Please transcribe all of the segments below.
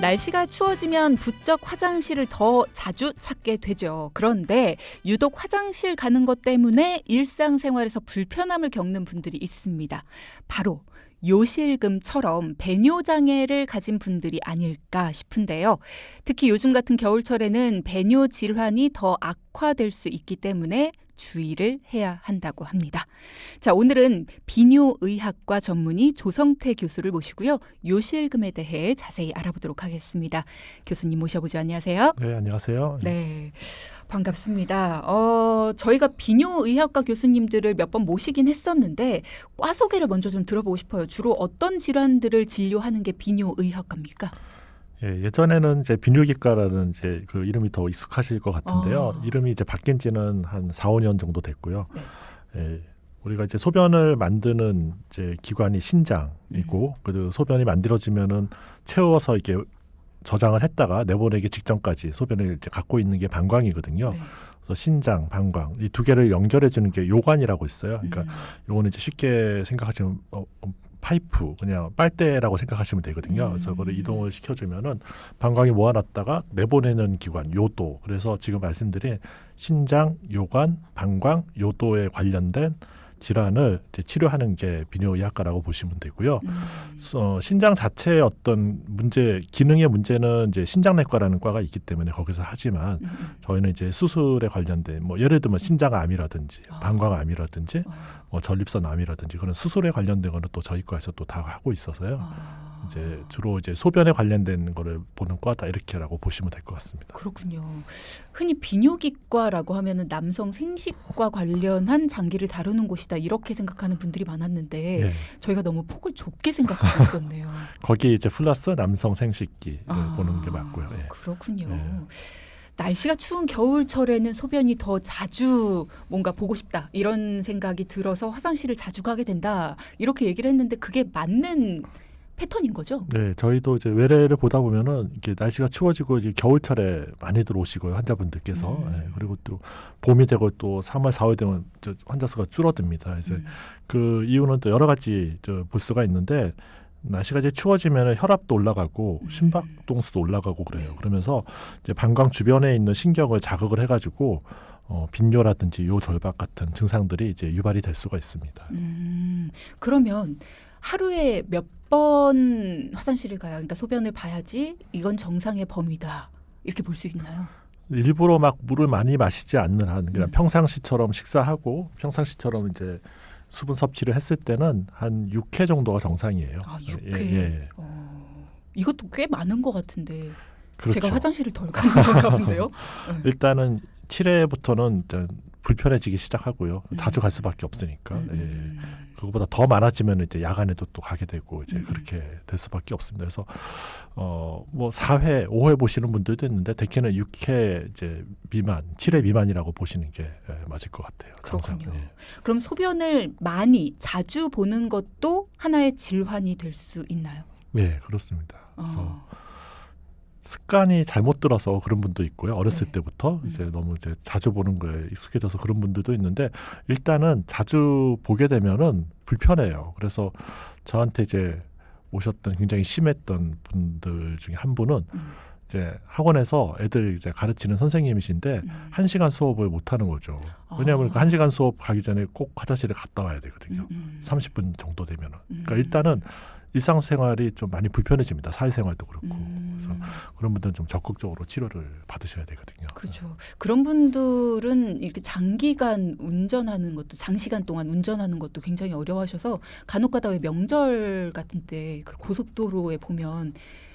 날씨가 추워지면 부쩍 화장실을 더 자주 찾게 되죠. 그런데 유독 화장실 가는 것 때문에 일상생활에서 불편함을 겪는 분들이 있습니다. 바로 요실금처럼 배뇨장애를 가진 분들이 아닐까 싶은데요. 특히 요즘 같은 겨울철에는 배뇨 질환이 더 악화될 수 있기 때문에 주의를 해야 한다고 합니다. 자, 오늘은 비뇨의학과 전문의 조성태 교수를 모시고요. 요실금에 대해 자세히 알아보도록 하겠습니다. 교수님 모셔보죠. 안녕하세요. 네, 안녕하세요. 네, 반갑습니다. 저희가 비뇨의학과 교수님들을 몇 번 모시긴 했었는데 과 소개를 먼저 좀 들어보고 싶어요. 주로 어떤 질환들을 진료하는 게 비뇨의학과입니까? 예, 예전에는 이제 비뇨기과라는 이제 그 이름이 더 익숙하실 것 같은데요. 이름이 이제 바뀐 지는 한 4, 5년 정도 됐고요. 네. 예, 우리가 이제 소변을 만드는 이제 기관이 신장이고, 그 소변이 만들어지면은 채워서 이렇게 저장을 했다가 내보내기 직전까지 소변을 이제 갖고 있는 게 방광이거든요. 네. 그래서 신장, 방광 이 두 개를 연결해 주는 게 요관이라고 있어요. 그러니까 요거는 이제 쉽게 생각하시면 파이프, 그냥 빨대라고 생각하시면 되거든요. 그래서 그걸 이동을 시켜주면은 방광이 모아놨다가 내보내는 기관, 요도. 그래서 지금 말씀드린 신장, 요관, 방광, 요도에 관련된 질환을 이제 치료하는 게 비뇨의학과라고 보시면 되고요. 신장 자체의 어떤 문제, 기능의 문제는 이제 신장내과라는 과가 있기 때문에 거기서 하지만 저희는 이제 수술에 관련된 뭐 예를 들면 신장암이라든지 방광암이라든지 뭐 전립선암이라든지 그런 수술에 관련된 거는 또 저희 과에서 또 다 하고 있어서요. 이제 주로 이제 소변에 관련된 거를 보는 과다 이렇게라고 보시면 될 것 같습니다. 그렇군요. 흔히 비뇨기과라고 하면은 남성 생식과 관련한 장기를 다루는 곳이다 이렇게 생각하는 분들이 많았는데 예. 저희가 너무 폭을 좁게 생각하고 있었네요. 거기에 이제 플러스 남성 생식기 보는 게 맞고요. 예. 그렇군요. 예. 날씨가 추운 겨울철에는 소변이 더 자주 뭔가 보고 싶다 이런 생각이 들어서 화장실을 자주 가게 된다 이렇게 얘기를 했는데 그게 맞는 패턴인 거죠? 네, 저희도 이제 외래를 보다 보면은 이렇게 날씨가 추워지고 이제 겨울철에 많이들 오시고요, 환자분들께서. 네, 그리고 또 봄이 되고 또 3월, 4월 되면 환자 수가 줄어듭니다. 그래서 그 이유는 또 여러 가지 볼 수가 있는데 날씨가 이제 추워지면 혈압도 올라가고 심박동수도 올라가고 그래요. 그러면서 이제 방광 주변에 있는 신경을 자극을 해가지고 빈뇨라든지 요절박 같은 증상들이 이제 유발이 될 수가 있습니다. 그러면 하루에 몇 번 화장실을 가야 그러니까 소변을 봐야지 이건 정상의 범위다 이렇게 볼 수 있나요? 일부러 막 물을 많이 마시지 않는 한 그냥 평상시처럼 식사하고 평상시처럼 이제 수분 섭취를 했을 때는 한 6회 정도가 정상이에요. 아, 6회. 예. 이것도 꽤 많은 것 같은데 그렇죠. 제가 화장실을 덜 가는 건가 본데요. 일단은 7회부터는 일단 불편해지기 시작하고요. 자주 갈 수밖에 없으니까. 예. 그거보다 더 많아지면 이제 야간에도 또 가게 되고 이제 그렇게 될 수밖에 없습니다. 그래서 뭐 4회, 5회 보시는 분들도 있는데 대개는 6회 이제 미만, 7회 미만이라고 보시는 게 맞을 것 같아요. 그렇군요. 예. 그럼 소변을 많이 자주 보는 것도 하나의 질환이 될 수 있나요? 네, 그렇습니다. 그래서 습관이 잘못 들어서 그런 분도 있고요. 어렸을 때부터 이제 너무 이제 자주 보는 거에 익숙해져서 그런 분들도 있는데 일단은 자주 보게 되면은 불편해요. 그래서 저한테 이제 오셨던 굉장히 심했던 분들 중에 한 분은 이제 학원에서 애들 이제 가르치는 선생님이신데 1시간 수업을 못 하는 거죠. 왜냐하면 그 1시간 수업 가기 전에 꼭 화장실에 갔다 와야 되거든요. 30분 정도 되면은. 그러니까 일단은 일상생활이 좀 많이 불편해집니다. 사회생활도 그렇고. 그래서 그런 분들은 좀 적극적으로 치료를 받으셔야 되거든요. 그렇죠. 그런 분들은 이렇게 장기간 운전하는 것도 장시간 동안 운전하는 것도 굉장히 어려워하셔서 간혹가다 왜 명절 같은 때 그 고속도로에 보면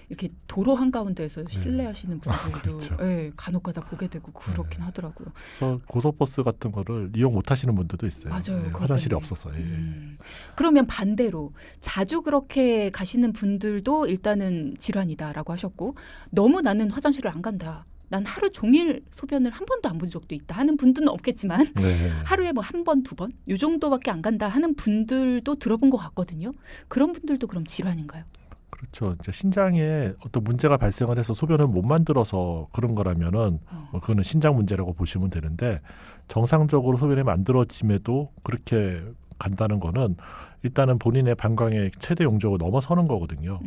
이렇게 도로 한가운데에서 실내하시는 분들도 그렇죠. 예, 간혹가다 보게 되고 그렇긴 하더라고요. 그래서 고속버스 같은 거를 이용 못 하시는 분들도 있어요. 맞아요. 그것 화장실이 때문에. 없어서. 그러면 반대로 자주 그렇게 가시는 분들도 일단은 질환이다라고 하셨고 너무 나는 화장실을 안 간다. 난 하루 종일 소변을 한 번도 안 본 적도 있다 하는 분들은 없겠지만 하루에 뭐 한 번, 두 번 이 정도밖에 안 간다 하는 분들도 들어본 것 같거든요. 그런 분들도 그럼 질환인가요? 그렇죠. 이제 신장에 어떤 문제가 발생을 해서 소변을 못 만들어서 그런 거라면은 그거는 신장 문제라고 보시면 되는데 정상적으로 소변이 만들어짐에도 그렇게 간다는 거는 일단은 본인의 방광의 최대 용적을 넘어서는 거거든요.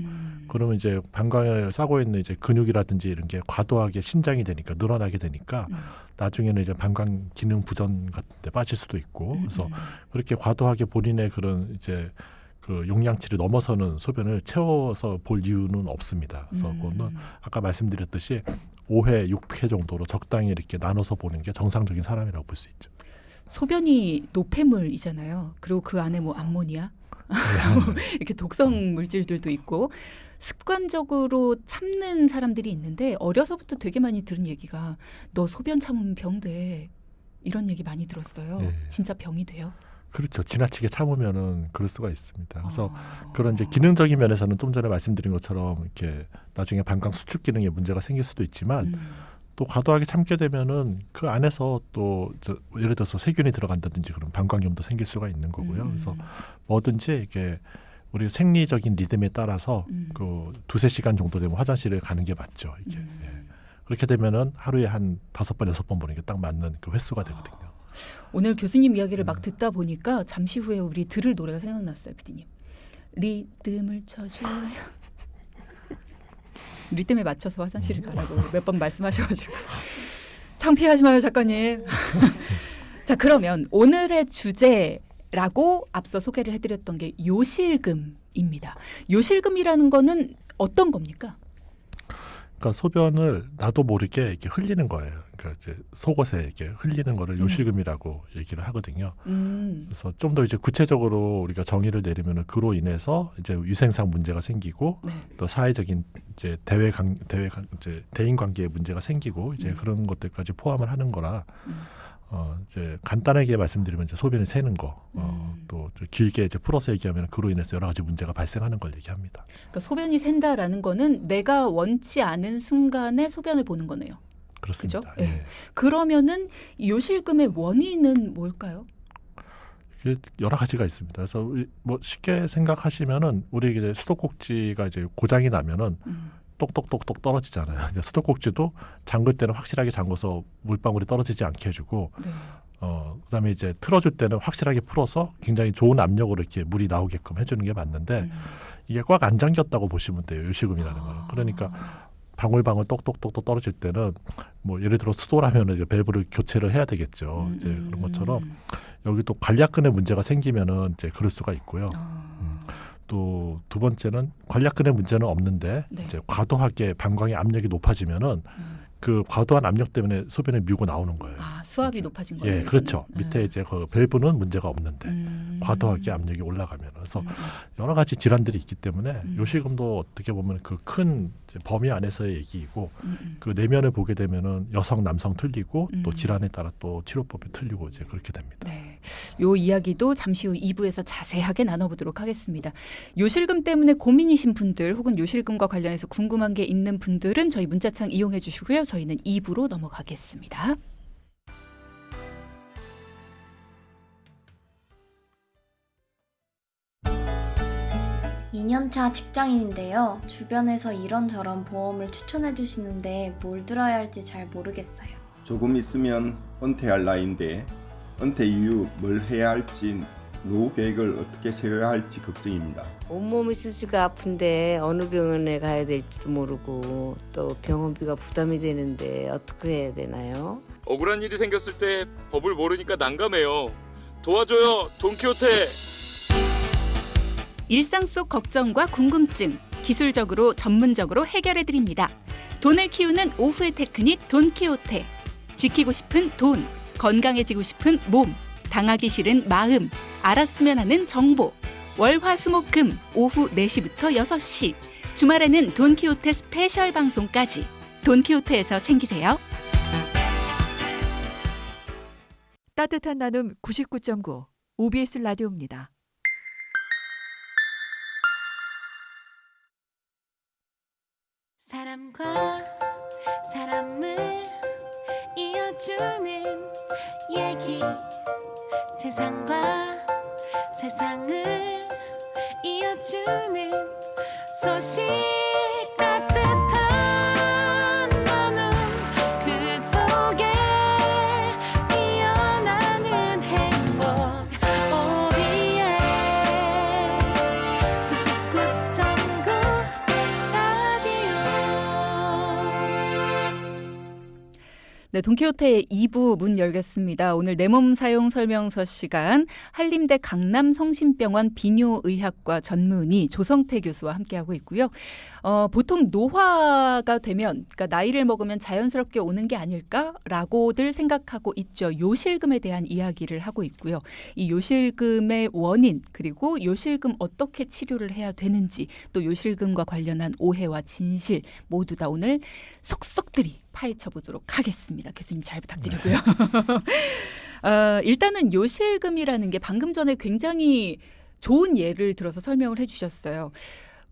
그러면 이제 방광을 싸고 있는 이제 근육이라든지 이런 게 과도하게 신장이 되니까 늘어나게 되니까 나중에는 이제 방광 기능 부전 같은 데 빠질 수도 있고 그래서 그렇게 과도하게 본인의 그런 이제 그 용량치를 넘어서는 소변을 채워서 볼 이유는 없습니다. 그래서 그거는 아까 말씀드렸듯이 5회, 6회 정도로 적당히 이렇게 나눠서 보는 게 정상적인 사람이라고 볼 수 있죠. 소변이 노폐물이잖아요. 그리고 그 안에 뭐 암모니아 이렇게 독성 물질들도 있고 습관적으로 참는 사람들이 있는데 어려서부터 되게 많이 들은 얘기가 너 소변 참으면 병 돼. 이런 얘기 많이 들었어요. 네. 진짜 병이 돼요? 그렇죠. 지나치게 참으면은 그럴 수가 있습니다. 그래서 그런 이제 기능적인 면에서는 좀 전에 말씀드린 것처럼 이렇게 나중에 방광 수축 기능에 문제가 생길 수도 있지만 또 과도하게 참게 되면은 그 안에서 또 예를 들어서 세균이 들어간다든지 그런 방광염도 생길 수가 있는 거고요. 그래서 뭐든지 이게 우리 생리적인 리듬에 따라서 그 2-3시간 정도 되면 화장실을 가는 게 맞죠. 이게 예. 그렇게 되면은 하루에 한 5번, 6번 보는 게 딱 맞는 그 횟수가 되거든요. 오늘 교수님 이야기를 막 듣다 보니까 잠시 후에 우리 들을 노래가 생각났어요, 피디님. 리듬을 쳐줘요. 리듬에 맞춰서 화장실을 가라고 몇 번 말씀하셔가지고 창피하지 마요, 작가님. 자, 그러면 오늘의 주제라고 앞서 소개를 해드렸던 게 요실금입니다. 요실금이라는 거는 어떤 겁니까? 그러니까 소변을 나도 모르게 이렇게 흘리는 거예요. 그러니까 이제 속옷에 이렇게 흘리는 거를 요실금이라고 얘기를 하거든요. 그래서 좀 더 이제 구체적으로 우리가 정의를 내리면은 그로 인해서 이제 위생상 문제가 생기고 네. 또 사회적인 이제 이제 대인 관계에 문제가 생기고 이제 그런 것들까지 포함을 하는 거라 이제 간단하게 말씀드리면 이제 소변을 새는 거, 또 길게 이제 풀어서 얘기하면 그로 인해서 여러 가지 문제가 발생하는 걸 얘기합니다. 그러니까 소변이 샌다라는 거는 내가 원치 않은 순간에 소변을 보는 거네요. 그렇습니다. 그죠? 예. 그러면은 이 요실금의 원인은 뭘까요? 이게 여러 가지가 있습니다. 그래서 뭐 쉽게 생각하시면은 우리 이제 수도꼭지가 이제 고장이 나면은 똑똑똑똑 떨어지잖아요. 수도꼭지도 잠글 때는 확실하게 잠궈서 물방울이 떨어지지 않게 해주고, 네. 그다음에 이제 틀어줄 때는 확실하게 풀어서 굉장히 좋은 압력으로 이렇게 물이 나오게끔 해주는 게 맞는데 이게 꽉 안 잠겼다고 보시면 돼요. 요실금이라는 거는. 그러니까 방울방울 똑똑똑똑 떨어질 때는 뭐 예를 들어 수도라면 이제 밸브를 교체를 해야 되겠죠. 이제 그런 것처럼 여기 또 관략근에 문제가 생기면은 이제 그럴 수가 있고요. 또 두 번째는 관략근에 문제는 없는데 네. 이제 과도하게 방광의 압력이 높아지면은 그 과도한 압력 때문에 소변을 밀고 나오는 거예요. 아, 수압이 높아진 거예요. 예, 그렇죠. 밑에 이제 그 밸브는 문제가 없는데 과도하게 압력이 올라가면 그래서 여러 가지 질환들이 있기 때문에 요실금도 어떻게 보면 그 큰 범위 안에서의 얘기이고 그 내면을 보게 되면은 여성, 남성 틀리고 또 질환에 따라 또 치료법이 틀리고 이제 그렇게 됩니다. 네. 요 이야기도 잠시 후 2부에서 자세하게 나눠보도록 하겠습니다. 요실금 때문에 고민이신 분들 혹은 요실금과 관련해서 궁금한 게 있는 분들은 저희 문자창 이용해 주시고요. 저희는 2부로 넘어가겠습니다. 2년차 직장인인데요. 주변에서 이런저런 보험을 추천해 주시는데 뭘 들어야 할지 잘 모르겠어요. 조금 있으면 은퇴할 나이인데 은퇴 이후 뭘 해야 할지 노후 계획을 어떻게 세워야 할지 걱정입니다. 온몸이 수시가 아픈데 어느 병원에 가야 될지도 모르고 또 병원비가 부담이 되는데 어떻게 해야 되나요? 억울한 일이 생겼을 때 법을 모르니까 난감해요. 도와줘요, 돈키호테. 일상 속 걱정과 궁금증 기술적으로 전문적으로 해결해 드립니다. 돈을 키우는 오후의 테크닉 돈키호테. 지키고 싶은 돈, 건강해지고 싶은 몸, 당하기 싫은 마음, 알았으면 하는 정보. 월화수목금 오후 4시부터 6시. 주말에는 돈키호테 스페셜 방송까지. 돈키호테에서 챙기세요. 따뜻한 나눔 99.9 OBS 라디오입니다. 사람과 사람을 이어주는 얘기 세상과 세상을 이어주는 소식 따뜻한 나눔 그 속에 피어나는 행복 OBS 네, 돈키호테의 2부 문 열겠습니다. 오늘 내 몸 사용 설명서 시간 한림대 강남성심병원 비뇨의학과 전문의 조성태 교수와 함께하고 있고요. 보통 노화가 되면, 그러니까 나이를 먹으면 자연스럽게 오는 게 아닐까라고들 생각하고 있죠. 요실금에 대한 이야기를 하고 있고요. 이 요실금의 원인, 그리고 요실금 어떻게 치료를 해야 되는지, 또 요실금과 관련한 오해와 진실 모두 다 오늘 속속들이 파헤쳐 보도록 하겠습니다. 교수님 잘 부탁드리고요. 일단은 요실금이라는 게 방금 전에 굉장히 좋은 예를 들어서 설명을 해주셨어요.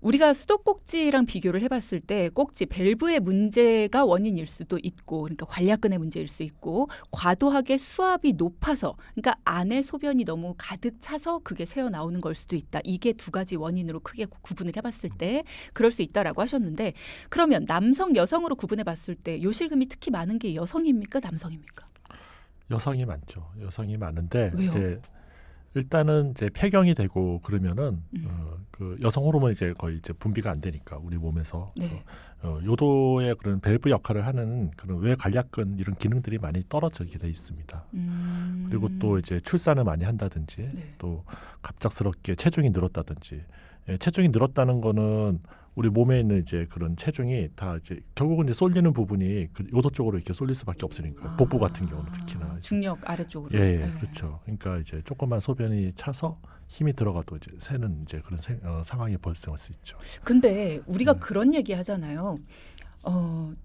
우리가 수도꼭지랑 비교를 해봤을 때 꼭지 밸브의 문제가 원인일 수도 있고, 그러니까 관략근의 문제일 수 있고, 과도하게 수압이 높아서, 그러니까 안에 소변이 너무 가득 차서 그게 새어 나오는 걸 수도 있다. 이게 두 가지 원인으로 크게 구분을 해봤을 때 그럴 수 있다라고 하셨는데, 그러면 남성, 여성으로 구분해봤을 때 요실금이 특히 많은 게 여성입니까, 남성입니까? 여성이 많죠. 여성이 많은데 왜요? 이제 일단은 이제 폐경이 되고 그러면은 그 여성 호르몬이 이제 거의 이제 분비가 안 되니까 우리 몸에서 네. 요도의 그런 밸브 역할을 하는 그런 외관략근 이런 기능들이 많이 떨어지게 돼 있습니다. 그리고 또 이제 출산을 많이 한다든지 네. 또 갑작스럽게 체중이 늘었다든지, 체중이 늘었다는 거는 우리 몸에 있는 이제 그런 체중이 다 이제 결국은 이제 쏠리는 부분이 그 요도 쪽으로 이렇게 쏠릴 수밖에 없으니까 복부 같은 경우는 특히나 이제. 중력 아래쪽으로. 예, 네. 그렇죠. 그러니까 이제 조금만 소변이 차서 힘이 들어가도 이제 새는 이제 그런 상황이 발생할 수 있죠. 근데 우리가 그런 얘기 하잖아요.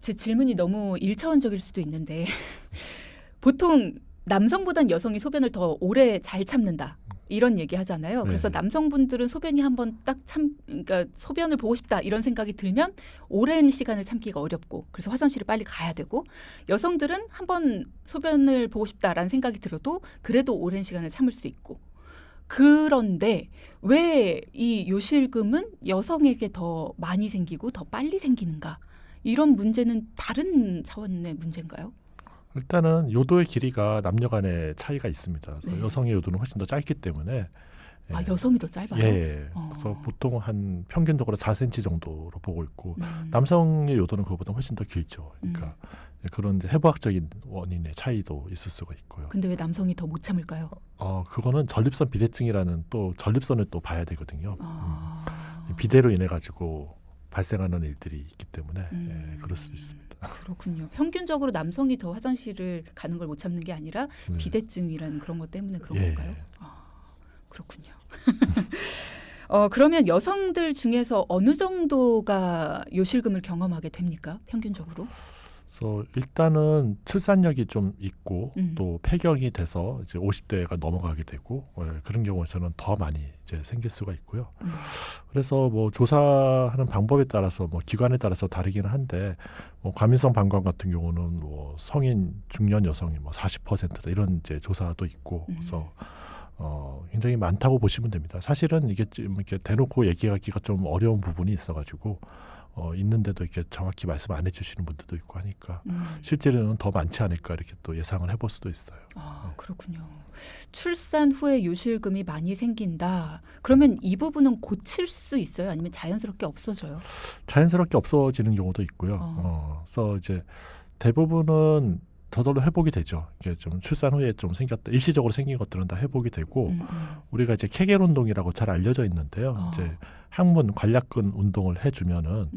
제 질문이 너무 1차원적일 수도 있는데 보통 남성보단 여성이 소변을 더 오래 잘 참는다. 이런 얘기 하잖아요. 그래서 네. 남성분들은 소변이 한번 그러니까 소변을 보고 싶다 이런 생각이 들면 오랜 시간을 참기가 어렵고, 그래서 화장실을 빨리 가야 되고, 여성들은 한번 소변을 보고 싶다라는 생각이 들어도 그래도 오랜 시간을 참을 수 있고. 그런데 왜 이 요실금은 여성에게 더 많이 생기고 더 빨리 생기는가? 이런 문제는 다른 차원의 문제인가요? 일단은 요도의 길이가 남녀 간의 차이가 있습니다. 그래서 네. 여성의 요도는 훨씬 더 짧기 때문에 아, 여성이 더 짧아요? 예. 그래서 보통 한 평균적으로 4cm 정도로 보고 있고 음. 남성의 요도는 그거보다 훨씬 더 길죠. 그러니까 그런 이제 해부학적인 원인의 차이도 있을 수가 있고요. 근데 왜 남성이 더 못 참을까요? 그거는 전립선 비대증이라는 또 전립선을 또 봐야 되거든요. 아, 비대로 인해 가지고 발생하는 일들이 있기 때문에 그럴 수 있습니다. 그렇군요. 평균적으로 남성이 더 화장실을 가는 걸 못 참는 게 아니라 네. 비대증이라는 그런 것 때문에 그런 예. 건가요? 아, 그렇군요. 그러면 여성들 중에서 어느 정도가 요실금을 경험하게 됩니까? 평균적으로? 그래서 일단은 출산력이 좀 있고 또 폐경이 돼서 이제 50대가 넘어가게 되고 그런 경우에서는 더 많이 이제 생길 수가 있고요. 그래서 뭐 조사하는 방법에 따라서 뭐 기관에 따라서 다르기는 한데 뭐 과민성 방광 같은 경우는 뭐 성인 중년 여성이 뭐 40%다 이런 이제 조사도 있고 그래서 굉장히 많다고 보시면 됩니다. 사실은 이게 좀 이렇게 대놓고 얘기하기가 좀 어려운 부분이 있어가지고. 있는데도 이렇게 정확히 말씀 안 해주시는 분들도 있고 하니까 실제로는 더 많지 않을까 이렇게 또 예상을 해볼 수도 있어요. 아, 그렇군요. 출산 후에 요실금이 많이 생긴다. 그러면 이 부분은 고칠 수 있어요? 아니면 자연스럽게 없어져요? 자연스럽게 없어지는 경우도 있고요. 그래서 이제 대부분은 저절로 회복이 되죠. 이게 좀 출산 후에 좀 생겼다, 일시적으로 생긴 것들은 다 회복이 되고 우리가 이제 케겔 운동이라고 잘 알려져 있는데요. 이제 항문 관략근 운동을 해주면은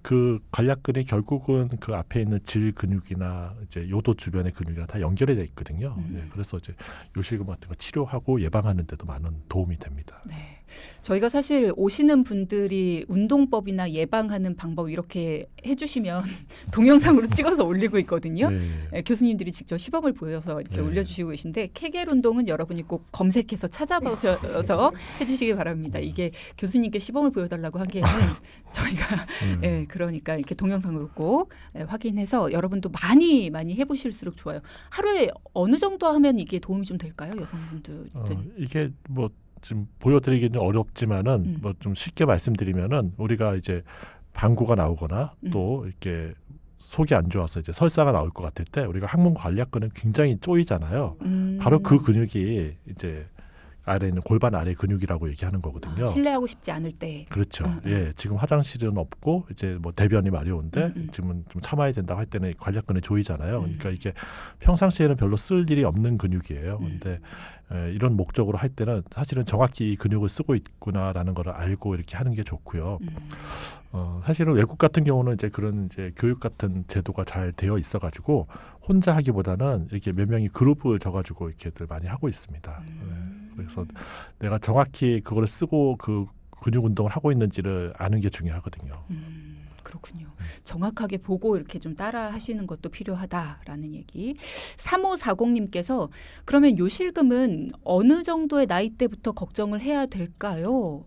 그 관략근이 결국은 그 앞에 있는 질 근육이나 이제 요도 주변의 근육이랑 다 연결이 돼 있거든요. 그래서 이제 요실금 같은 거 치료하고 예방하는 데도 많은 도움이 됩니다. 네. 저희가 사실 오시는 분들이 운동법이나 예방하는 방법 이렇게 해주시면 동영상으로 찍어서 올리고 있거든요. 네. 교수님들이 직접 시범을 보여서 이렇게 올려주시고 계신데 케겔 운동은 여러분이 꼭 검색해서 찾아보셔서 해주시기 바랍니다. 이게 교수님께 시범을 보여달라고 하기에는 저희가 그러니까 이렇게 동영상으로 꼭 확인해서 여러분도 많이 해보실수록 좋아요. 하루에 어느 정도 하면 이게 도움이 좀 될까요, 여성분들은? 이게 뭐 지금 보여드리기는 어렵지만은 뭐 좀 쉽게 말씀드리면은 우리가 이제 방구가 나오거나 또 이렇게 속이 안 좋아서 이제 설사가 나올 것 같을 때 우리가 항문 관략근은 굉장히 쪼이잖아요. 바로 그 근육이 이제 아래에 있는 골반 아래 근육이라고 얘기하는 거거든요. 실내하고 싶지 않을 때. 그렇죠. 예, 지금 화장실은 없고 이제 뭐 대변이 마려운데 지금은 좀 참아야 된다고 할 때는 관략근에 조이잖아요. 그러니까 이게 평상시에는 별로 쓸 일이 없는 근육이에요. 근데 이런 목적으로 할 때는 사실은 정확히 이 근육을 쓰고 있구나라는 걸 알고 이렇게 하는 게 좋고요. 사실은 외국 같은 경우는 이제 그런 이제 교육 같은 제도가 잘 되어 있어가지고 혼자 하기보다는 이렇게 몇 명이 그룹을 져가지고 이렇게들 많이 하고 있습니다. 그래서 내가 정확히 그걸 쓰고 그 근육 운동을 하고 있는지를 아는 게 중요하거든요. 그렇군요. 정확하게 보고 이렇게 좀 따라 하시는 것도 필요하다라는 얘기. 3540님께서 그러면 요실금은 어느 정도의 나이대부터 걱정을 해야 될까요?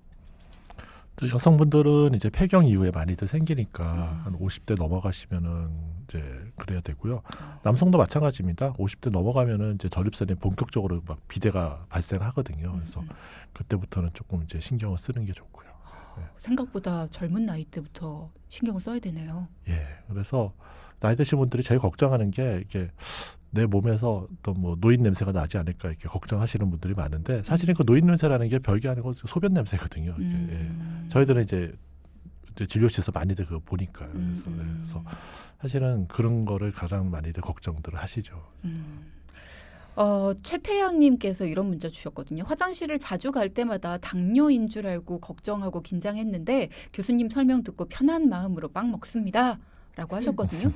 여성분들은 이제 폐경 이후에 많이들 생기니까 한 50대 넘어가시면은 이제 그래야 되고요. 남성도 마찬가지입니다. 50대 넘어가면은 이제 전립선이 본격적으로 막 비대가 발생하거든요. 그래서 그때부터는 조금 이제 신경을 쓰는 게 좋고요. 생각보다 젊은 나이 때부터 신경을 써야 되네요. 예, 그래서 나이 드신 분들이 제일 걱정하는 게 이게 내 몸에서 또 뭐 노인 냄새가 나지 않을까 이렇게 걱정하시는 분들이 많은데 사실은 그 노인 냄새라는 게 별게 아니고 소변 냄새거든요. 이게. 예. 저희들은 이제 진료실에서 많이들 그거 보니까요. 그래서 사실은 그런 거를 가장 많이들 걱정들을 하시죠. 최태양님께서 이런 문자 주셨거든요. 화장실을 자주 갈 때마다 당뇨인 줄 알고 걱정하고 긴장했는데 교수님 설명 듣고 편한 마음으로 빵 먹습니다. 라고 하셨거든요.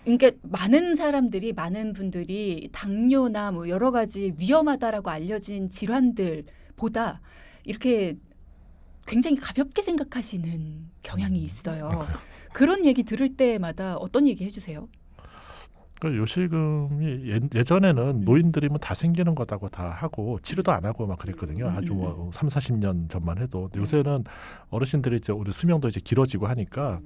그러니까 많은 분들이 당뇨나 뭐 여러 가지 위험하다라고 알려진 질환들보다 이렇게 굉장히 가볍게 생각하시는 경향이 있어요. 그런 얘기 들을 때마다 어떤 얘기 해주세요? 그 요실금이 예전에는 노인들이 뭐 다 생기는 거다고 다 하고 치료도 안 하고 막 그랬거든요. 아주 뭐 3, 40년 전만 해도. 근데 요새는 어르신들이 이제 우리 수명도 이제 길어지고 하니까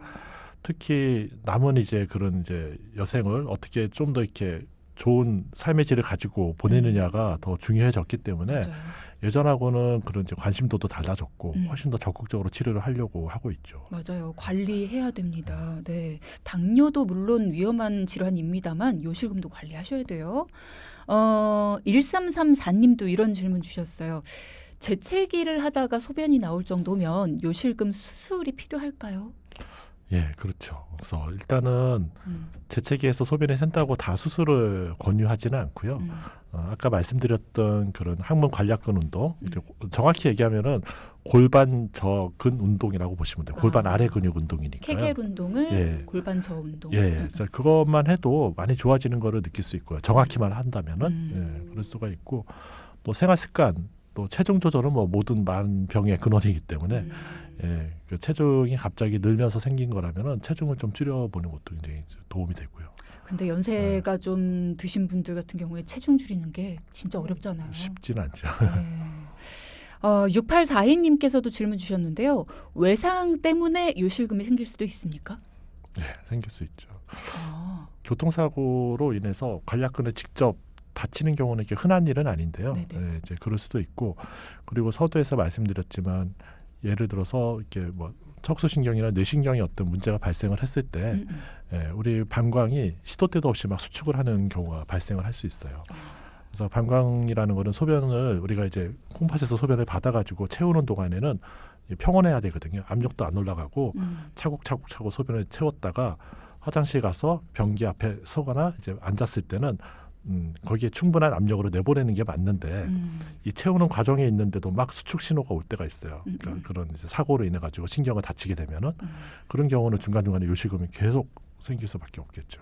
특히 남은 이제 그런 이제 여생을 어떻게 좀 더 이렇게 좋은 삶의 질을 가지고 보내느냐가 더 중요해졌기 때문에 맞아요. 예전하고는 그런 이제 관심도도 달라졌고 훨씬 더 적극적으로 치료를 하려고 하고 있죠. 맞아요. 관리해야 됩니다. 네. 당뇨도 물론 위험한 질환입니다만 요실금도 관리하셔야 돼요. 1334님도 이런 질문 주셨어요. 재채기를 하다가 소변이 나올 정도면 요실금 수술이 필요할까요? 예, 그렇죠. 그래서 일단은 재채기에서 소변이 샌다고 다 수술을 권유하지는 않고요. 아까 말씀드렸던 그런 항문 관략근 운동, 정확히 얘기하면은 골반 저근 운동이라고 보시면 돼요. 골반 아래 근육 운동이니까요. 케겔 운동을 예. 골반 저 운동. 예, 그래서 그것만 해도 많이 좋아지는 거를 느낄 수 있고요. 정확히만 한다면은 예, 그럴 수가 있고 또 생활 습관, 또 체중 조절은 뭐 모든 만병의 근원이기 때문에 예, 그 체중이 갑자기 늘면서 생긴 거라면은 체중을 좀 줄여보는 것도 굉장히 도움이 되고요. 근데 연세가 좀 드신 분들 같은 경우에 체중 줄이는 게 진짜 어렵잖아요. 쉽지는 않죠. 네. 6842님께서도 질문 주셨는데요. 외상 때문에 요실금이 생길 수도 있습니까? 네, 생길 수 있죠. 아, 교통사고로 인해서 관략근을 직접 다치는 경우는 이게 흔한 일은 아닌데요. 네, 이제 그럴 수도 있고 그리고 서두에서 말씀드렸지만 예를 들어서 이렇게 뭐 척수신경이나 뇌신경이 어떤 문제가 발생을 했을 때 예, 우리 방광이 시도 때도 없이 막 수축을 하는 경우가 발생을 할 수 있어요. 그래서 방광이라는 거는 소변을 우리가 이제 콩팥에서 소변을 받아가지고 채우는 동안에는 평온해야 되거든요. 압력도 안 올라가고 차곡차곡 소변을 채웠다가 화장실 가서 변기 앞에 서거나 이제 앉았을 때는 거기에 충분한 압력으로 내보내는 게 맞는데 이 채우는 과정에 있는데도 막 수축 신호가 올 때가 있어요. 그러니까 그런 이제 사고로 인해 가지고 신경을 다치게 되면은 그런 경우는 중간중간에 요실금이 계속 생길 수밖에 없겠죠.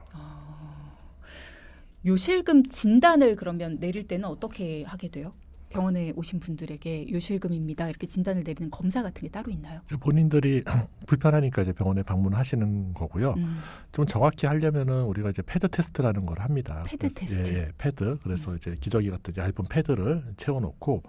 요실금 진단을 그러면 내릴 때는 어떻게 하게 돼요? 병원에 오신 분들에게 요실금입니다. 이렇게 진단을 내리는 검사 같은 게 따로 있나요? 본인들이 불편하니까 이제 병원에 방문하시는 거고요. 좀 정확히 하려면은 우리가 이제 패드 테스트라는 걸 합니다. 패드 테스트. 예, 패드. 그래서 이제 기저귀 같은 얇은 패드를 채워놓고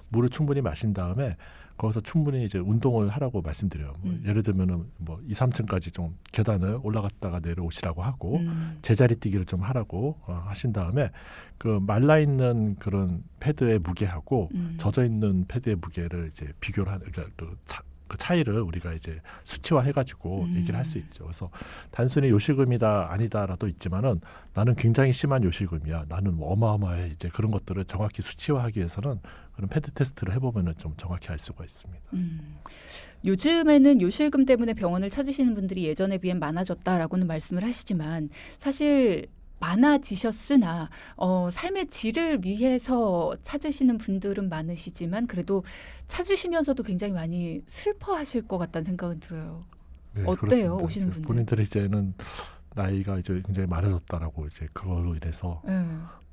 물을 충분히 마신 다음에 거기서 충분히 이제 운동을 하라고 말씀드려요. 뭐 예를 들면은 뭐 2, 3층까지 좀 계단을 올라갔다가 내려오시라고 하고 제자리 뛰기를 좀 하라고 하신 다음에 그 말라 있는 그런 패드의 무게하고 젖어 있는 패드의 무게를 이제 비교를 하는 그러니까 그 차이를 우리가 이제 수치화해가지고 얘기를 할 수 음. 있죠. 그래서 단순히 요실금이다 아니다라도 있지만은 나는 굉장히 심한 요실금이야. 나는 뭐 어마어마해. 이제 그런 것들을 정확히 수치화하기 위해서는 그런 패드 테스트를 해보면은 좀 정확히 알 수가 있습니다. 요즘에는 요실금 때문에 병원을 찾으시는 분들이 예전에 비해 많아졌다라고는 말씀을 하시지만 사실 많아지셨으나 삶의 질을 위해서 찾으시는 분들은 많으시지만 그래도 찾으시면서도 굉장히 많이 슬퍼하실 것 같다는 생각은 들어요. 네, 어때요? 그렇습니다. 오시는 이제 분들? 본인들이 이제는 나이가 이제 굉장히 많아졌다라고 이제 그걸로 인해서 예.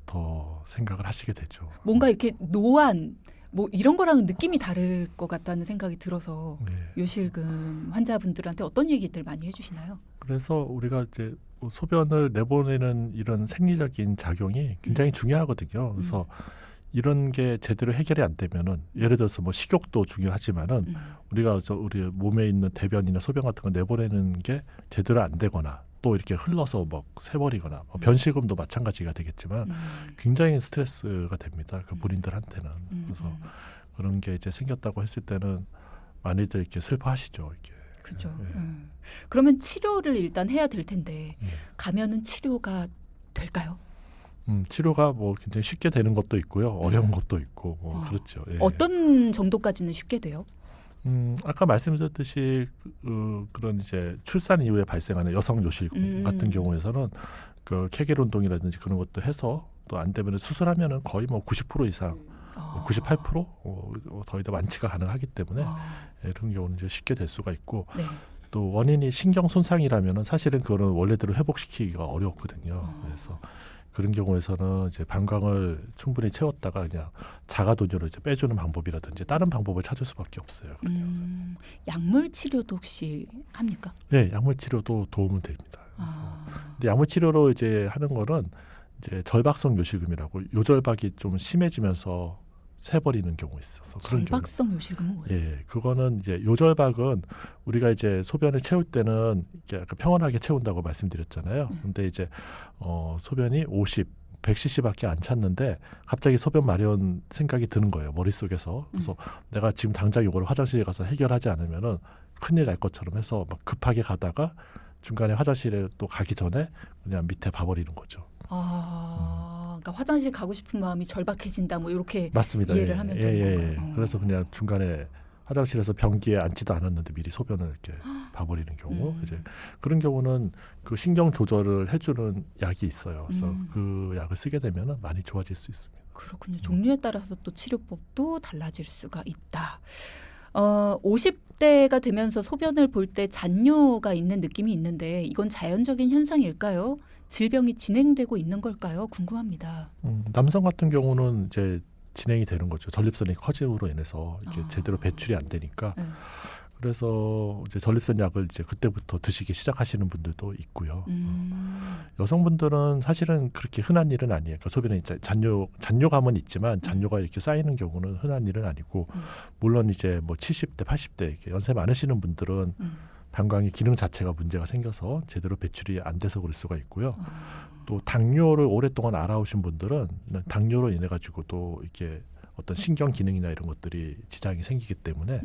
더 생각을 하시게 되죠. 뭔가 이렇게 노안 뭐 이런 거랑은 느낌이 다를 것 같다는 생각이 들어서 네. 요실금 환자분들한테 어떤 얘기들 많이 해주시나요? 그래서 우리가 이제 뭐 소변을 내보내는 이런 생리적인 작용이 굉장히 중요하거든요. 그래서 이런 게 제대로 해결이 안 되면은 예를 들어서 뭐 식욕도 중요하지만은 우리가 우리 몸에 있는 대변이나 소변 같은 거 내보내는 게 제대로 안 되거나 또 이렇게 흘러서 막 새버리거나 변식음도 마찬가지가 되겠지만 굉장히 스트레스가 됩니다. 그 본인들한테는. 그래서 그런 게 이제 생겼다고 했을 때는 많이들 이렇게 슬퍼하시죠. 이렇게. 그렇죠. 예. 그러면 치료를 일단 해야 될 텐데 예. 가면은 치료가 될까요? 치료가 뭐 굉장히 쉽게 되는 것도 있고요. 어려운 것도 있고 뭐 그렇죠. 예. 어떤 정도까지는 쉽게 돼요? 아까 말씀드렸듯이 그런 이제 출산 이후에 발생하는 여성 요실금 같은 경우에서는 그 케겔 운동이라든지 그런 것도 해서 또 안 되면 수술하면은 거의 뭐 90% 이상, 98% 거의 다 완치가 가능하기 때문에 이런 경우는 이제 쉽게 될 수가 있고 네. 또 원인이 신경 손상이라면은 사실은 그거는 원래대로 회복시키기가 어렵거든요. 그래서 그런 경우에서는 이제 방광을 충분히 채웠다가 그냥 자가도료로 이제 빼주는 방법이라든지 다른 방법을 찾을 수밖에 없어요. 약물 치료도 혹시 합니까? 네, 약물 치료도 도움은 됩니다. 근데 약물 치료로 이제 하는 거는 이제 절박성 요실금이라고 요절박이 좀 심해지면서 새버리는 경우 있어서 그런 경우. 절박성 요실금은 뭐예요? 예, 그거는 이제 요절박은 우리가 이제 소변을 채울 때는 이렇게 약간 평온하게 채운다고 말씀드렸잖아요. 근데 이제 소변이 100cc밖에 안 찼는데 갑자기 소변 마련 생각이 드는 거예요. 머릿속에서. 그래서 내가 지금 당장 이걸 화장실에 가서 해결하지 않으면은 큰일 날 것처럼 해서 막 급하게 가다가 중간에 화장실에 또 가기 전에 그냥 밑에 봐버리는 거죠. 그러니까 화장실 가고 싶은 마음이 절박해진다 뭐 이렇게 맞습니다. 이해를 하면 되는 건가요? 그래서 그냥 중간에 화장실에서 변기에 앉지도 않았는데 미리 소변을 이렇게 봐버리는 경우 이제 그런 경우는 그 신경 조절을 해주는 약이 있어요. 그래서 그 약을 쓰게 되면은 많이 좋아질 수 있습니다. 그렇군요. 종류에 따라서 또 치료법도 달라질 수가 있다. 50대가 되면서 소변을 볼 때 잔뇨가 있는 느낌이 있는데 이건 자연적인 현상일까요? 질병이 진행되고 있는 걸까요? 궁금합니다. 남성 같은 경우는 이제 진행이 되는 거죠. 전립선이 커짐으로 인해서 이렇게 제대로 배출이 안 되니까. 그래서 이제 전립선 약을 이제 그때부터 드시기 시작하시는 분들도 있고요. 여성분들은 사실은 그렇게 흔한 일은 아니에요. 그러니까 소변에 이제 잔뇨감은 있지만 잔뇨가 이렇게 쌓이는 경우는 흔한 일은 아니고 물론 이제 뭐 70대, 80대 이렇게 연세 많으시는 분들은 방광의 기능 자체가 문제가 생겨서 제대로 배출이 안 돼서 그럴 수가 있고요. 또 당뇨를 오랫동안 알아오신 분들은 당뇨로 인해 가지고 또 이렇게 어떤 신경 기능이나 이런 것들이 지장이 생기기 때문에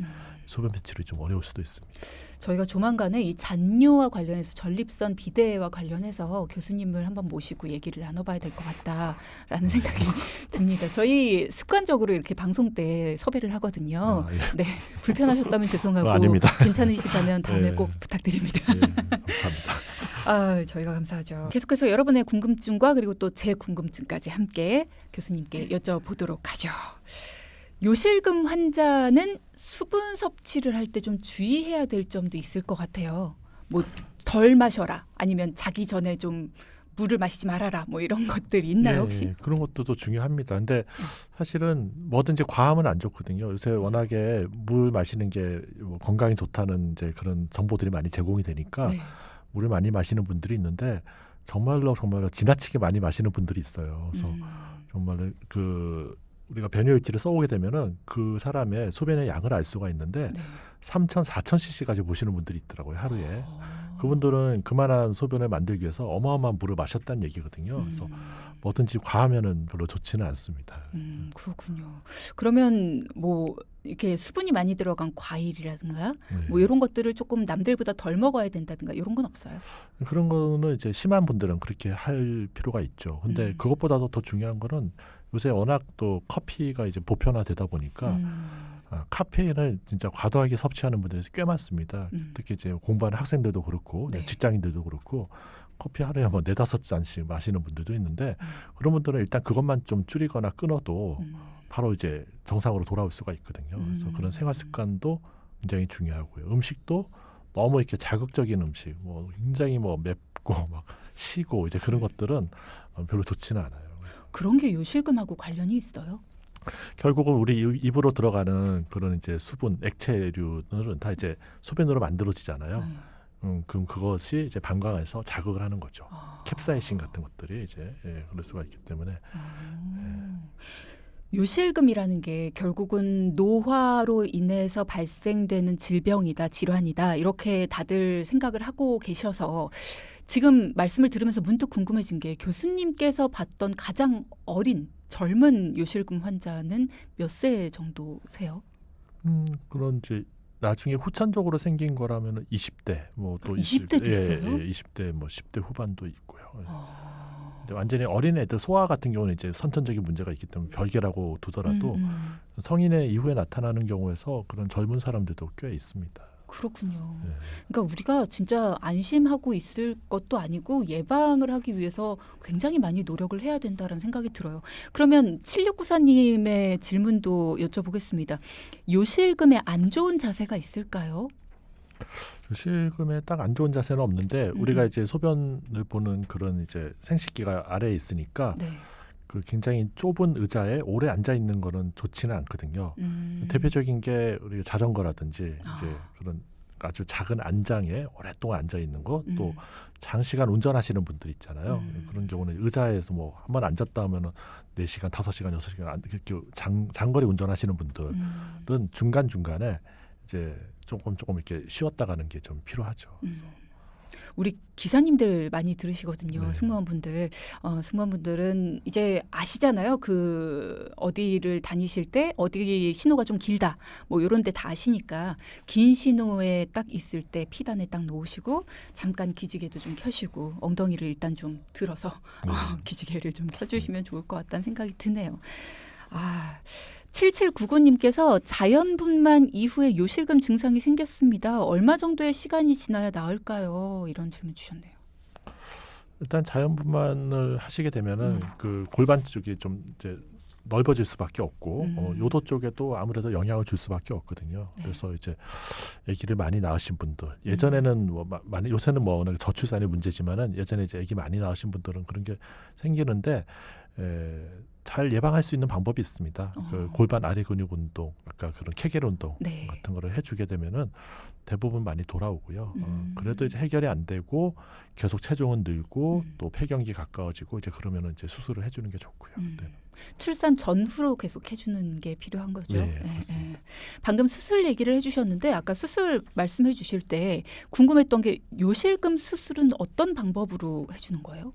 소변 배출이 좀 어려울 수도 있습니다. 저희가 조만간에 이 잔뇨와 관련해서 전립선 비대와 관련해서 교수님을 한번 모시고 얘기를 나눠봐야 될 것 같다라는 생각이 듭니다. 저희 습관적으로 이렇게 방송 때 섭외를 하거든요. 예. 네, 불편하셨다면 죄송하고 아닙니다. 괜찮으시다면 다음에 예. 꼭 부탁드립니다. 예, 감사합니다. 저희가 감사하죠. 계속해서 여러분의 궁금증과 그리고 또 제 궁금증까지 함께 교수님께 여쭤보도록 하죠. 요실금 환자는 수분 섭취를 할 때 좀 주의해야 될 점도 있을 것 같아요. 뭐 덜 마셔라 아니면 자기 전에 좀 물을 마시지 말아라 뭐 이런 것들이 있나요 혹시? 예, 그런 것도 중요합니다. 근데 사실은 뭐든지 과하면 안 좋거든요. 요새 워낙에 물 마시는 게 뭐 건강에 좋다는 이제 그런 정보들이 많이 제공이 되니까 네. 물을 많이 마시는 분들이 있는데 정말로 지나치게 많이 마시는 분들이 있어요. 그래서 정말 그 우리가 배뇨일지를 써오게 되면은 그 사람의 소변의 양을 알 수가 있는데 네. 3,000, 4,000cc까지 보시는 분들이 있더라고요, 하루에. 그분들은 그만한 소변을 만들기 위해서 어마어마한 물을 마셨다는 얘기거든요. 그래서 뭐든지 과하면은 별로 좋지는 않습니다. 그렇군요. 그러면 뭐 이렇게 수분이 많이 들어간 과일이라든가 네. 뭐 이런 것들을 조금 남들보다 덜 먹어야 된다든가 이런 건 없어요? 그런 거는 이제 심한 분들은 그렇게 할 필요가 있죠. 근데 그것보다도 더 중요한 거는 요새 워낙 또 커피가 이제 보편화되다 보니까 카페인을 진짜 과도하게 섭취하는 분들이 꽤 많습니다. 특히 이제 공부하는 학생들도 그렇고 네. 직장인들도 그렇고 커피 하루에 뭐 4-5잔씩 마시는 분들도 있는데 그런 분들은 일단 그것만 좀 줄이거나 끊어도 바로 이제 정상으로 돌아올 수가 있거든요. 그래서 그런 생활 습관도 굉장히 중요하고요. 음식도 너무 이렇게 자극적인 음식, 뭐 굉장히 뭐 맵고 막 시고 이제 그런 것들은 별로 좋지는 않아요. 그런 게 요실금하고 관련이 있어요? 결국은 우리 입으로 들어가는 그런 이제 수분, 액체류들은 다 이제 소변으로 만들어지잖아요. 그럼 그것이 이제 방광에서 자극을 하는 거죠. 캡사이신 같은 것들이 이제 그럴 수가 있기 때문에. 요실금이라는 게 결국은 노화로 인해서 발생되는 질병이다, 질환이다 이렇게 다들 생각을 하고 계셔서 지금 말씀을 들으면서 문득 궁금해진 게 교수님께서 봤던 가장 어린 젊은 요실금 환자는 몇 세 정도세요? 그런 이제 나중에 후천적으로 생긴 거라면 20대 뭐 또 20대도 있어요? 20대 뭐 10대 후반도 있고요. 근데 완전히 어린 애들 소아 같은 경우는 이제 선천적인 문제가 있기 때문에 별개라고 두더라도 성인의 이후에 나타나는 경우에서 그런 젊은 사람들도 꽤 있습니다. 그렇군요. 네. 그러니까 우리가 진짜 안심하고 있을 것도 아니고 예방을 하기 위해서 굉장히 많이 노력을 해야 된다는 생각이 들어요. 그러면 7694님의 질문도 여쭤보겠습니다. 요실금에 안 좋은 자세가 있을까요? 요실금에 딱 안 좋은 자세는 없는데 우리가 이제 소변을 보는 그런 이제 생식기가 아래에 있으니까 네. 그 굉장히 좁은 의자에 오래 앉아 있는 거는 좋지는 않거든요. 대표적인 게 우리가 자전거라든지 이제 그런 아주 작은 안장에 오랫동안 앉아 있는 거, 또 장시간 운전하시는 분들 있잖아요. 그런 경우는 의자에서 뭐 한 번 앉았다 하면은 4시간, 5시간, 6시간 이렇게 장거리 운전하시는 분들은 중간중간에 이제 조금 이렇게 쉬었다 가는 게 좀 필요하죠. 그래서 우리 기사님들 많이 들으시거든요. 네. 승무원분들. 승무원분들은 이제 아시잖아요. 그 어디를 다니실 때 어디 신호가 좀 길다. 뭐 이런 데 다 아시니까 긴 신호에 딱 있을 때 피단에 딱 놓으시고 잠깐 기지개도 좀 켜시고 엉덩이를 일단 좀 들어서 기지개를 좀 켜주시면 좋을 것 같다는 생각이 드네요. 7799님께서 자연분만 이후에 요실금 증상이 생겼습니다. 얼마 정도의 시간이 지나야 나을까요? 이런 질문 주셨네요. 일단 자연분만을 하시게 되면은 그 골반 쪽이 좀 이제 넓어질 수밖에 없고 요도 쪽에도 아무래도 영향을 줄 수밖에 없거든요. 네. 그래서 이제 아기를 많이 낳으신 분들 예전에는 뭐 많이 요새는 뭐 워낙 저출산의 문제지만은 예전에 이제 아기 많이 낳으신 분들은 그런 게 생기는데 잘 예방할 수 있는 방법이 있습니다. 그 골반 아래 근육 운동, 아까 그런 케겔 운동 네. 같은 거를 해주게 되면은 대부분 많이 돌아오고요. 그래도 이제 해결이 안 되고 계속 체중은 늘고 또 폐경기 가까워지고 이제 그러면은 이제 수술을 해주는 게 좋고요. 네. 출산 전후로 계속 해주는 게 필요한 거죠. 네, 그렇습니다. 방금 수술 얘기를 해주셨는데 아까 수술 말씀해 주실 때 궁금했던 게 요실금 수술은 어떤 방법으로 해주는 거예요?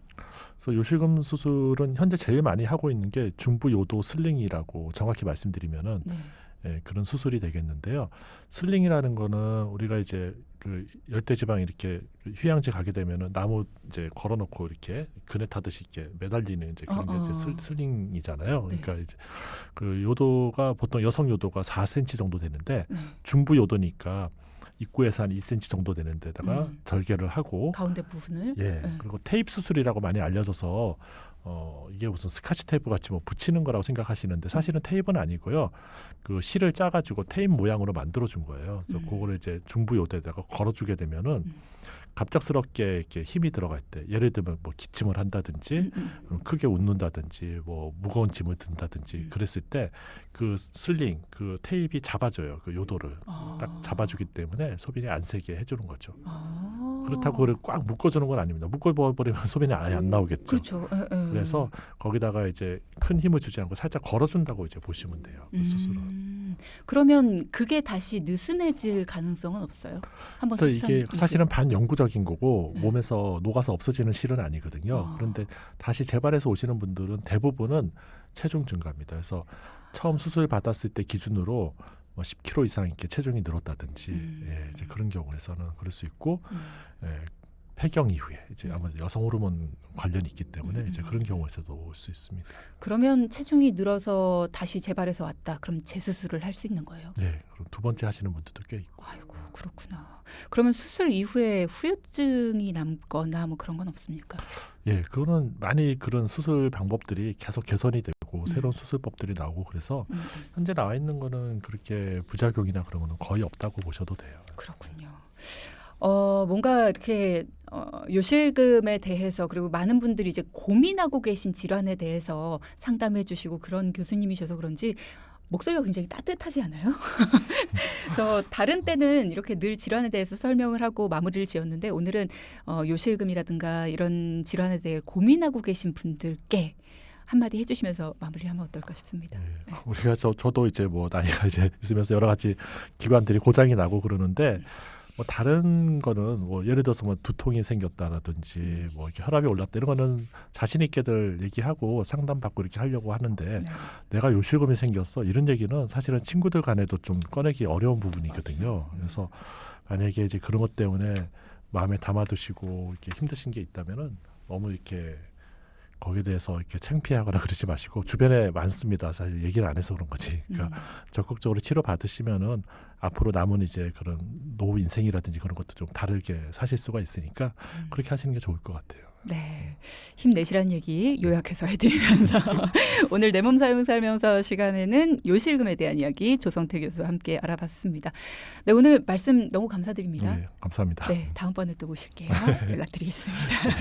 그래서 요실금 수술은 현재 제일 많이 하고 있는 게 중부 요도 슬링이라고 정확히 말씀드리면은 그런 수술이 되겠는데요. 슬링이라는 거는 우리가 이제 그 열대지방 이렇게 휴양지 가게 되면은 나무 이제 걸어놓고 이렇게 그네 타듯이 이렇게 매달리는 이제 그런 게 이제 슬링이잖아요. 그러니까 이제 그 요도가 보통 여성 요도가 4cm 정도 되는데 중부 요도니까 입구에서 한 2cm 정도 되는 데다가 절개를 하고 가운데 부분을 그리고 테이프 수술이라고 많이 알려져서 이게 무슨 스카치 테이프 같이 뭐 붙이는 거라고 생각하시는데 사실은 테이프는 아니고요. 그 실을 짜가지고 테이프 모양으로 만들어준 거예요. 그래서 그거를 이제 중부 요대에다가 걸어주게 되면은 갑작스럽게 이렇게 힘이 들어갈 때 예를 들면 뭐 기침을 한다든지 크게 웃는다든지 뭐 무거운 짐을 든다든지 그랬을 때 그 슬링 그 테이프가 잡아줘요. 그 요도를 딱 잡아주기 때문에 소변이 안 새게 해주는 거죠. 그렇다고 그걸 꽉 묶어주는 건 아닙니다. 묶어버리면 소변이 아예 안 나오겠죠. 그렇죠. 그래서 거기다가 이제 큰 힘을 주지 않고 살짝 걸어준다고 이제 보시면 돼요. 그 수술은. 그러면 그게 다시 느슨해질 가능성은 없어요? 한번 그래서 이게 수술한 사실은 반영구적인 거고 네. 몸에서 녹아서 없어지는 실은 아니거든요. 그런데 다시 재발해서 오시는 분들은 대부분은 체중 증가입니다. 그래서 처음 수술 받았을 때 기준으로 뭐 10kg 이상 이렇게 체중이 늘었다든지 예, 이제 그런 경우에서는 그럴 수 있고 예, 폐경 이후에 이제 아무래도 여성 호르몬 관련이 있기 때문에 이제 그런 경우에서도 올 수 있습니다. 그러면 체중이 늘어서 다시 재발해서 왔다. 그럼 재수술을 할 수 있는 거예요? 네, 그럼 두 번째 하시는 분들도 꽤 있고. 아이고 그렇구나. 그러면 수술 이후에 후유증이 남거나 뭐 그런 건 없습니까? 예, 그거는 많이 그런 수술 방법들이 계속 개선이 되고 새로운 수술법들이 나오고 그래서 현재 나와 있는 거는 그렇게 부작용이나 그런 거는 거의 없다고 보셔도 돼요. 그렇군요. 뭔가 이렇게 요실금에 대해서 그리고 많은 분들이 이제 고민하고 계신 질환에 대해서 상담해 주시고 그런 교수님이셔서 그런지 목소리가 굉장히 따뜻하지 않아요? 그래서 다른 때는 이렇게 늘 질환에 대해서 설명을 하고 마무리를 지었는데 오늘은 요실금이라든가 이런 질환에 대해 고민하고 계신 분들께 한마디 해주시면서 마무리하면 어떨까 싶습니다. 네. 우리가 저도 이제 뭐 나이가 이제 있으면서 여러 가지 기관들이 고장이 나고 그러는데 뭐 다른 거는 뭐 예를 들어서 뭐 두통이 생겼다라든지 뭐 이렇게 혈압이 올랐다 이런 거는 자신 있게들 얘기하고 상담받고 이렇게 하려고 하는데 내가 요실금이 생겼어 이런 얘기는 사실은 친구들 간에도 좀 꺼내기 어려운 부분이거든요. 그래서 만약에 이제 그런 것 때문에 마음에 담아두시고 이렇게 힘드신 게 있다면은 너무 이렇게 거기에 대해서 이렇게 창피하거나 그러지 마시고 주변에 많습니다. 사실 얘기를 안 해서 그런 거지. 그러니까 적극적으로 치료 받으시면은 앞으로 남은 이제 그런 노후 인생이라든지 그런 것도 좀 다르게 사실 수가 있으니까 그렇게 하시는 게 좋을 것 같아요. 네, 힘내시라는 얘기 요약해서 해드리면서 오늘 내 몸 사용 설명서 시간에는 요실금에 대한 이야기 조성태 교수와 함께 알아봤습니다. 네, 오늘 말씀 너무 감사드립니다. 네, 감사합니다. 네, 다음번에 또 모실게요. 연락드리겠습니다.